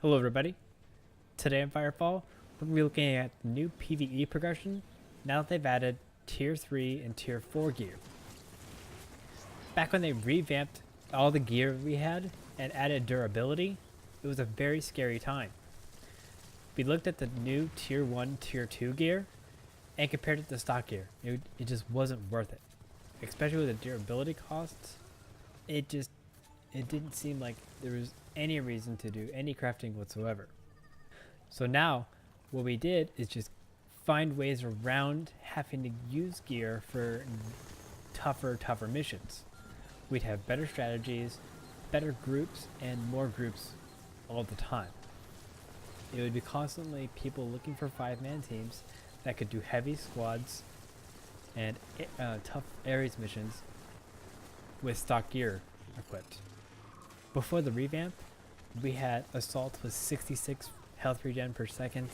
Hello everybody. Today in Firefall, we're going to be looking at the new PvE progression now that they've added Tier 3 and Tier 4 gear. Back when they revamped all the gear we had and added durability, it was a very scary time. We looked at the new Tier 1, Tier 2 gear and compared it to stock gear. It just wasn't worth it. Especially with the durability costs, it didn't seem like there was any reason to do any crafting whatsoever. So now what we did is just find ways around having to use gear for tougher missions. We'd have better strategies, better groups, and more groups all the time. It would be constantly people looking for 5-man teams that could do heavy squads and tough Ares missions with stock gear equipped. Before the revamp, we had Assault with 66 health regen per second,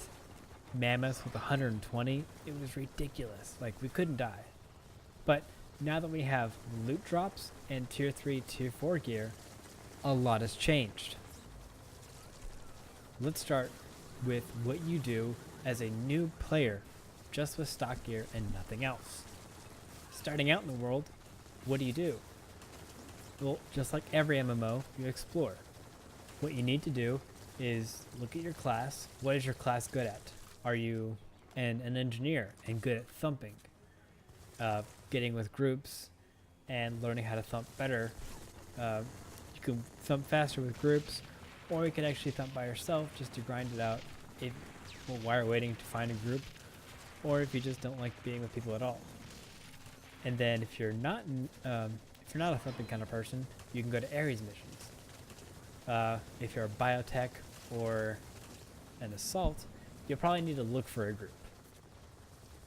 Mammoth with 120. It was ridiculous. Like, we couldn't die. But now that we have loot drops and Tier 3, Tier 4 gear, a lot has changed. Let's start with what you do as a new player, just with stock gear and nothing else. Starting out in the world, what do? Well, just like every MMO, you explore. What you need to do is look at your class. What is your class good at? Are you an engineer and good at thumping? Getting with groups and learning how to thump better. You can thump faster with groups, or you can actually thump by yourself just to grind it out while you're waiting to find a group, or if you just don't like being with people at all. And then if you're not a thumping kind of person, you can go to Ares missions. If you're a biotech or an assault, you'll probably need to look for a group.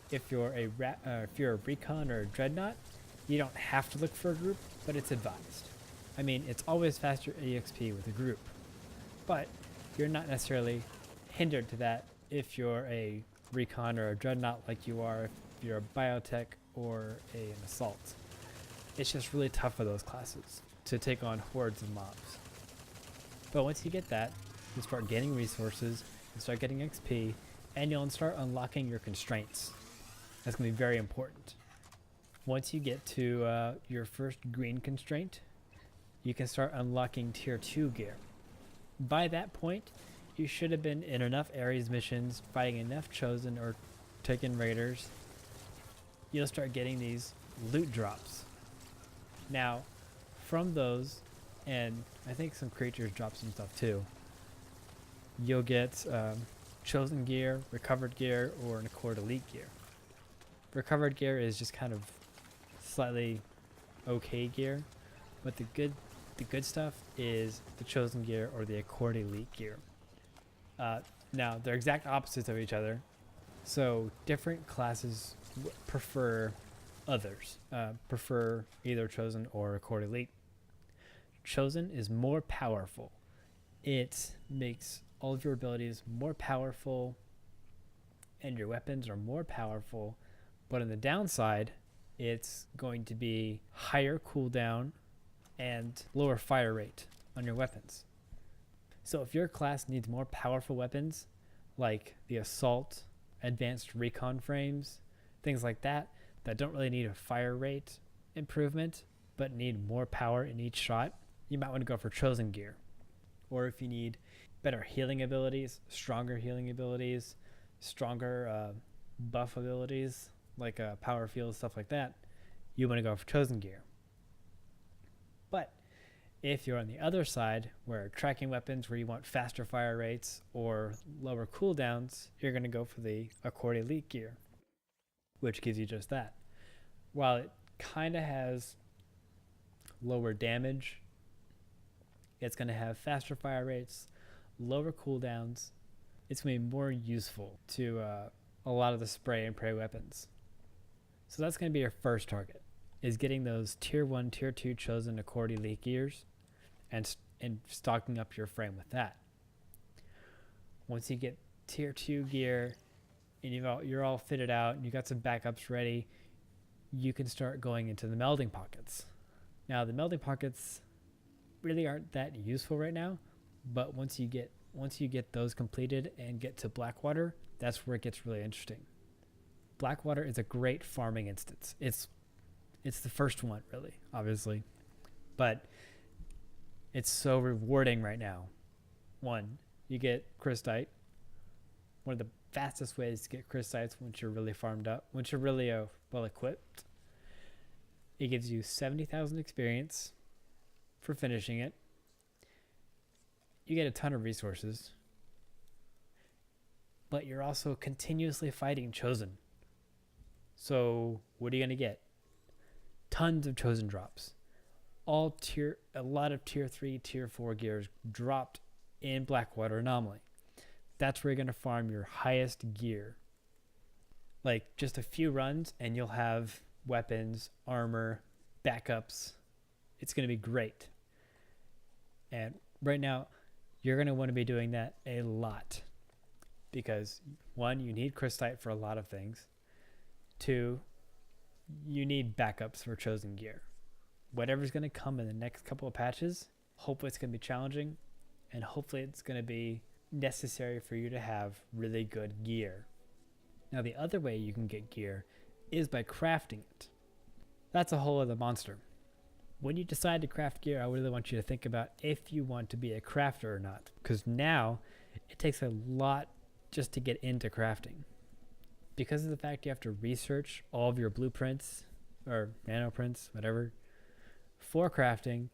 If you're a recon or a dreadnought, you don't have to look for a group, but it's advised. I mean, it's always faster EXP with a group, but you're not necessarily hindered to that if you're a recon or a dreadnought like you are if you're a biotech or an assault. It's just really tough for those classes to take on hordes of mobs. But once you get that, you'll start gaining resources, you'll start getting XP, and you'll start unlocking your constraints. That's going to be very important. Once you get to your first green constraint, you can start unlocking Tier 2 gear. By that point, you should have been in enough Ares missions, fighting enough Chosen or taking raiders. You'll start getting these loot drops. Now, from those, and I think some creatures drop some stuff too, you'll get Chosen gear, Recovered gear, or an Accord Elite gear. Recovered gear is just kind of slightly okay gear, but the good stuff is the Chosen gear or the Accord Elite gear. Now, they're exact opposites of each other, so different classes prefer others. Prefer either Chosen or Accord Elite. Chosen is more powerful. It makes all of your abilities more powerful and your weapons are more powerful, but on the downside, it's going to be higher cooldown and lower fire rate on your weapons. So if your class needs more powerful weapons, like the Assault, Advanced Recon frames, things like that don't really need a fire rate improvement, but need more power in each shot, you might want to go for Chosen gear. Or if you need better healing abilities, stronger healing abilities, stronger buff abilities, like power field, stuff like that, you want to go for Chosen gear. But if you're on the other side, where tracking weapons, where you want faster fire rates or lower cooldowns, you're going to go for the Accord Elite gear, which gives you just that. While it kind of has lower damage, it's going to have faster fire rates, lower cooldowns. It's going to be more useful to a lot of the spray and pray weapons. So that's going to be your first target, is getting those Tier 1, Tier 2 Chosen Accord Elite gears and stocking up your frame with that. Once you get Tier 2 gear and you're all fitted out and you got some backups ready, you can start going into the melding pockets. Now, the melding pockets really aren't that useful right now, but once you get once you get those completed and get to Blackwater, that's where it gets really interesting. Blackwater is a great farming instance. It's the first one, really, obviously, but it's so rewarding right now. One, you get Crystite. One of the fastest ways to get Crystites once you're really farmed up, once you're really well equipped. It gives you 70,000 experience for finishing it. You get a ton of resources, but you're also continuously fighting Chosen. So what are you going to get? Tons of Chosen drops. A lot of tier 3, tier 4 gears dropped in Blackwater Anomaly. That's where you're going to farm your highest gear. Like just a few runs and you'll have weapons, armor, backups. It's going to be great. And right now, you're going to want to be doing that a lot. Because one, you need Crystite for a lot of things. Two, you need backups for Chosen gear. Whatever's going to come in the next couple of patches, hopefully it's going to be challenging, and hopefully it's going to be necessary for you to have really good gear. Now the other way you can get gear is by crafting it. That's a whole other monster. When you decide to craft gear, I really want you to think about if you want to be a crafter or not, because now it takes a lot just to get into crafting. Because of the fact you have to research all of your blueprints or nanoprints, whatever, for crafting,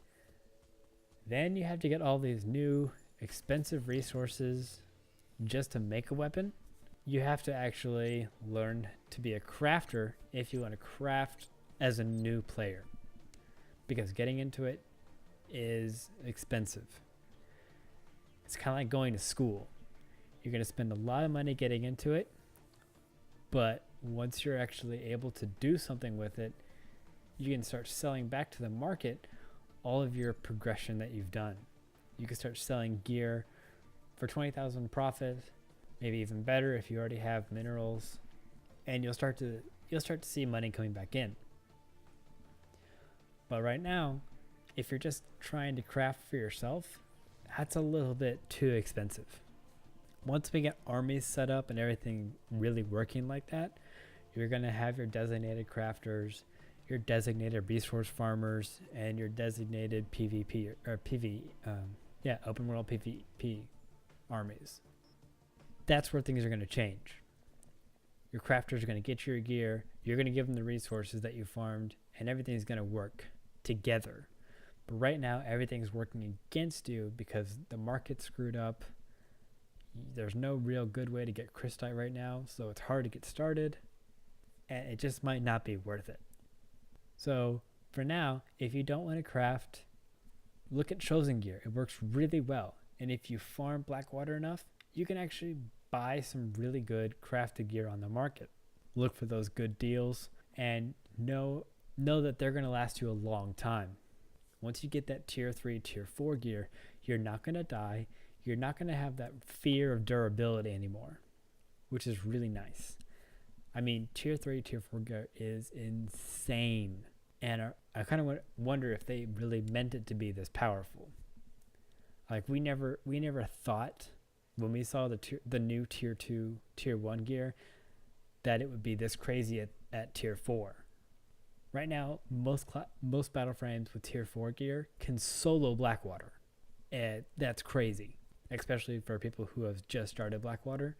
then you have to get all these new expensive resources just to make a weapon. You have to actually learn to be a crafter if you want to craft as a new player, because getting into it is expensive. It's kind of like going to school. You're going to spend a lot of money getting into it, but once you're actually able to do something with it, you can start selling back to the market all of your progression that you've done. You can start selling gear for 20,000 profit, maybe even better if you already have minerals, and you'll start to see money coming back in. But right now, if you're just trying to craft for yourself, that's a little bit too expensive. Once we get armies set up and everything really working like that, you're going to have your designated crafters, your designated resource farmers, and your designated PvP or PvE, open world PvP armies. That's where things are going to change. Your crafters are going to get your gear, you're going to give them the resources that you farmed, and everything's going to work together. But right now, everything's working against you because the market's screwed up. There's no real good way to get Crystite right now, so it's hard to get started, and it just might not be worth it. So for now, if you don't want to craft, look at Chosen gear. It works really well, and if you farm Blackwater enough, you can actually buy some really good crafted gear on the market. Look for those good deals and know that they're going to last you a long time. Once you get that tier 3, tier 4 gear, you're not going to die. You're not going to have that fear of durability anymore, which is really nice. I mean, tier 3, tier 4 gear is insane. And I kind of wonder if they really meant it to be this powerful. Like we never thought when we saw the new tier 2, tier 1 gear that it would be this crazy at tier 4. Right now, most battle frames with tier 4 gear can solo Blackwater. And that's crazy, especially for people who have just started Blackwater.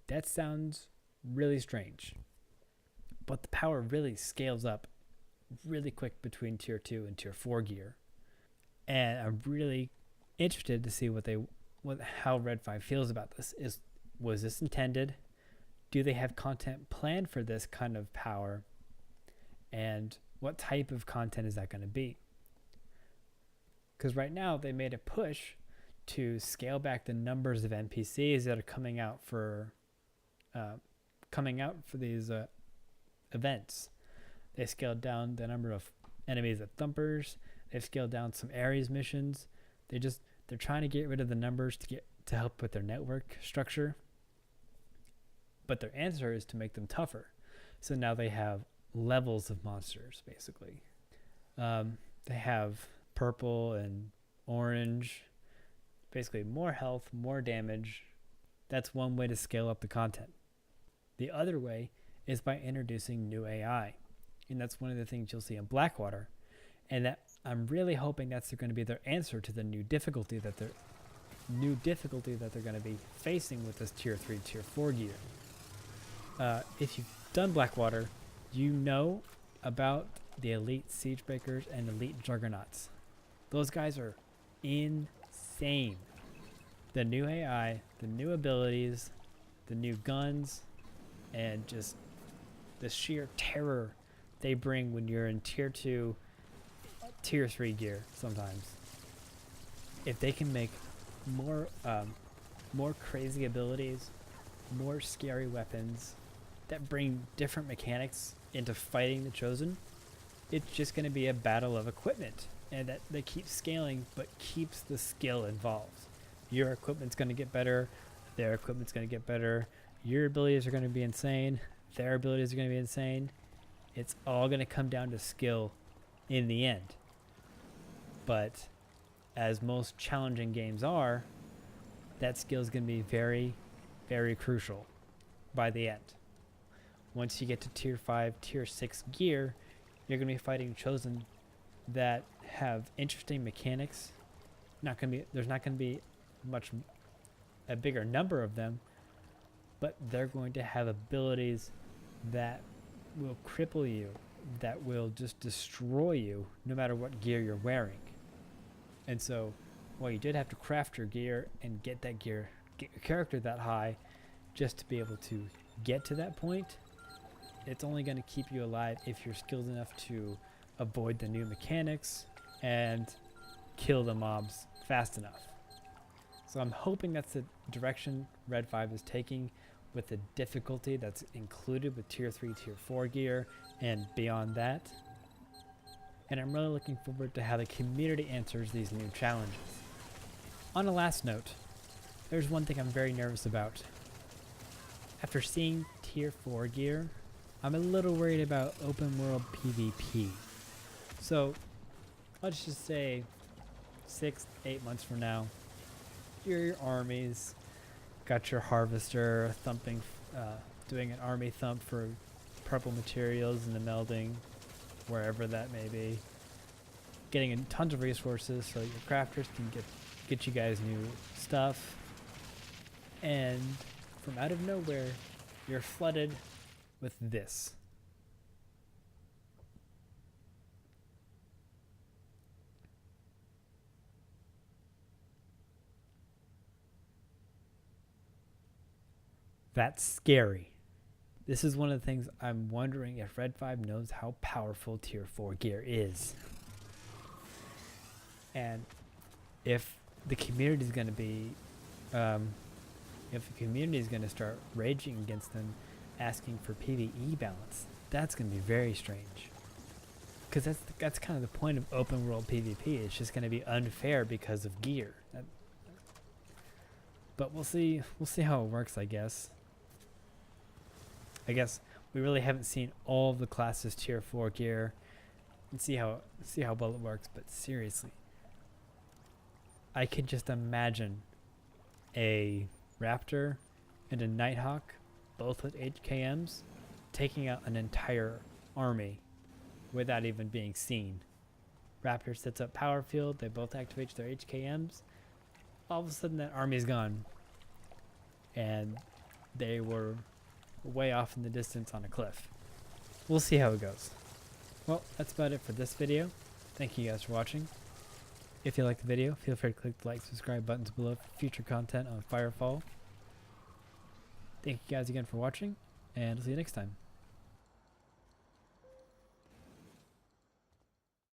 That sounds really strange. But the power really scales up really quick between tier 2 and tier 4 gear. And I'm really interested to see how Red 5 feels about this. Was this intended? Do they have content planned for this kind of power? And what type of content is that going to be? Because right now they made a push to scale back the numbers of NPCs that are coming out for these events. They scaled down the number of enemies at Thumpers. They've scaled down some Ares missions. They're trying to get rid of the numbers to help with their network structure. But their answer is to make them tougher. So now they have levels of monsters, basically. They have purple and orange, basically more health, more damage. That's one way to scale up the content. The other way is by introducing new AI. And that's one of the things you'll see in Blackwater. And that I'm really hoping that's going to be their answer to the new difficulty that they're going to be facing with this tier 3, tier 4 gear. If you've done Blackwater, you know about the elite Siegebreakers and elite Juggernauts. Those guys are insane. The new AI, the new abilities, the new guns, and just the sheer terror they bring when you're in tier 2, tier 3 gear sometimes. If they can make more crazy abilities, more scary weapons that bring different mechanics into fighting the Chosen, it's just going to be a battle of equipment, and that they keep scaling but keeps the skill involved. Your equipment's going to get better, their equipment's going to get better, your abilities are going to be insane, their abilities are going to be insane. It's all going to come down to skill in the end. But as most challenging games are, that skill is going to be very, very crucial by the end. Once you get to tier 5, tier 6 gear, you're going to be fighting Chosen that have interesting mechanics. There's not going to be a bigger number of them, but they're going to have abilities that will cripple you, that will just destroy you no matter what gear you're wearing. And so while you did have to craft your gear and get your character that high just to be able to get to that point, it's only going to keep you alive if you're skilled enough to avoid the new mechanics and kill the mobs fast enough. So I'm hoping that's the direction Red 5 is taking with the difficulty that's included with tier 3, tier 4 gear and beyond that. And I'm really looking forward to how the community answers these new challenges. On a last note, there's one thing I'm very nervous about. After seeing tier 4 gear, I'm a little worried about open world PvP. So let's just say 6-8 months from now, your armies got your harvester thumping, doing an army thump for purple materials in the melding, wherever that may be, getting in tons of resources so your crafters can get you guys new stuff, and from out of nowhere you're flooded with this. That's scary. This is one of the things I'm wondering if Red 5 knows how powerful tier 4 gear is. And if the community is going to be, if the community is going to start raging against them, asking for PvE balance, that's going to be very strange. Because that's kind of the point of open world PvP. It's just going to be unfair because of gear. But we'll see how it works, I guess. I guess we really haven't seen all of the classes tier 4 gear and see how well it works, but seriously, I could just imagine a Raptor and a Nighthawk, both with HKMs, taking out an entire army without even being seen. Raptor sets up power field, they both activate their HKMs, all of a sudden that army's gone. And they were way off in the distance on a cliff. We'll see how it goes. Well, that's about it for this video. Thank you guys for watching. If you liked the video, feel free to click the like, subscribe buttons below for future content on Firefall. Thank you guys again for watching, and I'll see you next time.